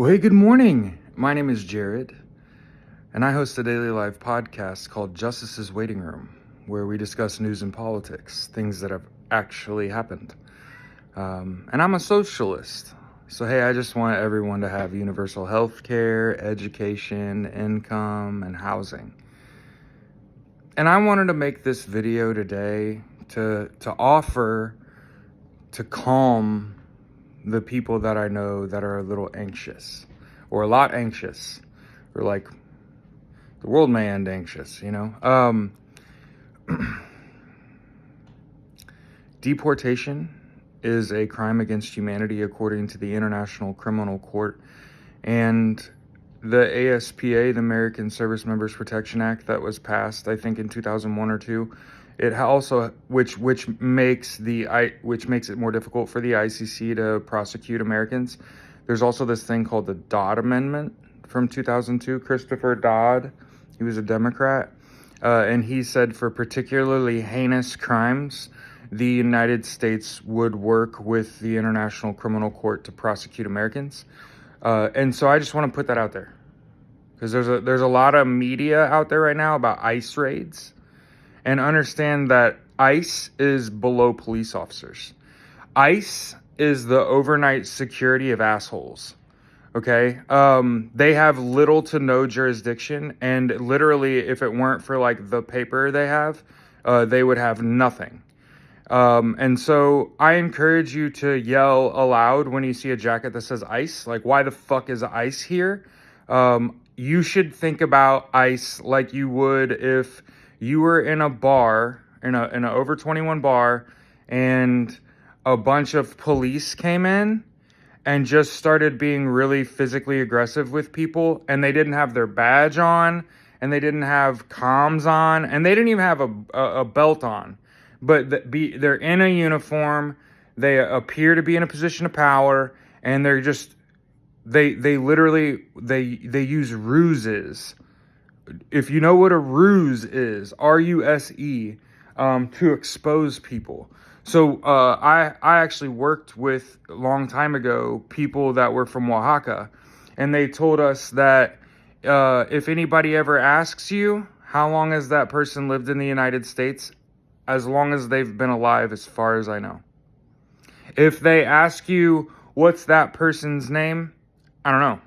Well, hey, good morning. My name is Jared, and I host a daily live podcast called Justice's Waiting Room, where we discuss news and politics, things that have actually happened. And I'm a socialist. So, hey, I just want everyone to have universal health care, education, income, and housing. And I wanted to make this video today to offer to calm the people that I know that are a little anxious, or a lot anxious, or like the world may end anxious, Deportation is a crime against humanity according to the International Criminal Court, and the ASPA, the American Service Members Protection Act, that was passed, I think, in 2001 or 2. It also, which makes it more difficult for the ICC to prosecute Americans. There's also this thing called the Dodd Amendment from 2002. Christopher Dodd, he was a Democrat, and he said for particularly heinous crimes, the United States would work with the International Criminal Court to prosecute Americans. And so I just want to put that out there, because there's a lot of media out there right now about ICE raids. And understand that ICE is below police officers. ICE is the overnight security of assholes. Okay? They have little to no jurisdiction, and literally, if it weren't for like the paper they have, they would have nothing. And so I encourage you to yell aloud when you see a jacket that says ICE. Like, why the fuck is ICE here? You should think about ICE like you would if you were in a bar, in an over 21 bar, and a bunch of police came in and just started being really physically aggressive with people, and they didn't have their badge on, and they didn't have comms on, and they didn't even have a belt on. But they're in a uniform, they appear to be in a position of power, and they're just, they literally use ruses. If you know what a ruse is, R-U-S-E, to expose people. So I actually worked with, a long time ago, people that were from Oaxaca, and they told us that if anybody ever asks you how long has that person lived in the United States, as long as they've been alive, as far as I know. If they ask you what's that person's name, I don't know.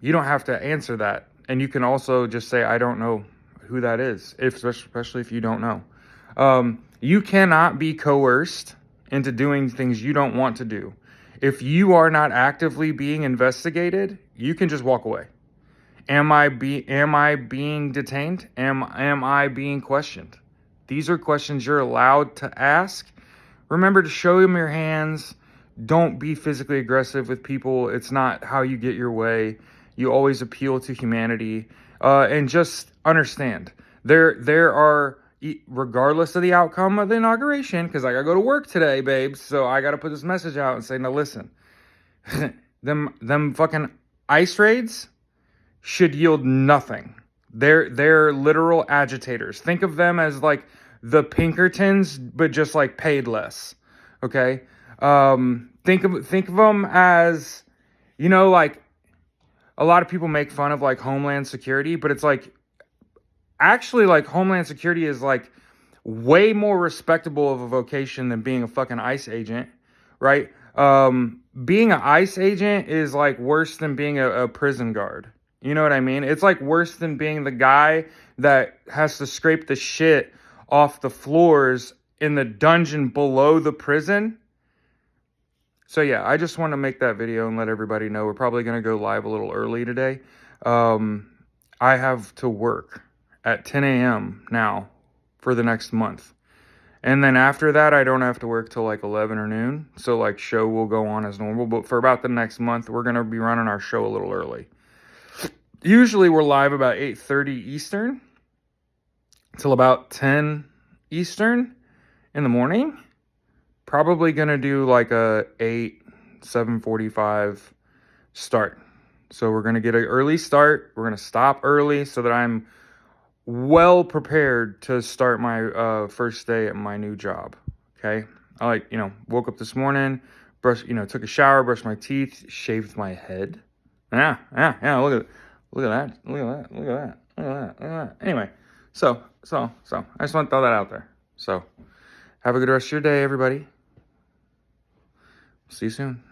You don't have to answer that. And you can also just say, I don't know who that is, especially if you don't know. You cannot be coerced into doing things you don't want to do. If you are not actively being investigated, you can just walk away. Am I being detained? Am I being questioned? These are questions you're allowed to ask. Remember to show them your hands. Don't be physically aggressive with people. It's not how you get your way. You always appeal to humanity, and just understand there are, regardless of the outcome of the inauguration, because I gotta go to work today, babes. So I gotta put this message out and say, now listen, them fucking ICE raids should yield nothing. They're literal agitators. Think of them as like the Pinkertons, but just like paid less. Okay, think of them as, like, a lot of people make fun of like Homeland Security, but it's like, actually, like, Homeland Security is like way more respectable of a vocation than being a fucking ICE agent, right? Being an ICE agent is like worse than being a prison guard. You know what I mean? It's like worse than being the guy that has to scrape the shit off the floors in the dungeon below the prison. So yeah, I just want to make that video and let everybody know we're probably going to go live a little early today. I have to work at 10 a.m. now for the next month. And then after that, I don't have to work till like 11 or noon. So like, show will go on as normal. But for about the next month, we're going to be running our show a little early. Usually we're live about 8:30 Eastern till about 10 Eastern in the morning. Probably going to do like a 7:45 start. So we're going to get an early start. We're going to stop early so that I'm well prepared to start my first day at my new job. Okay. I woke up this morning, took a shower, brushed my teeth, shaved my head. Yeah. Look at that. Look at that. Anyway, so I just want to throw that out there. So have a good rest of your day, everybody. See you soon.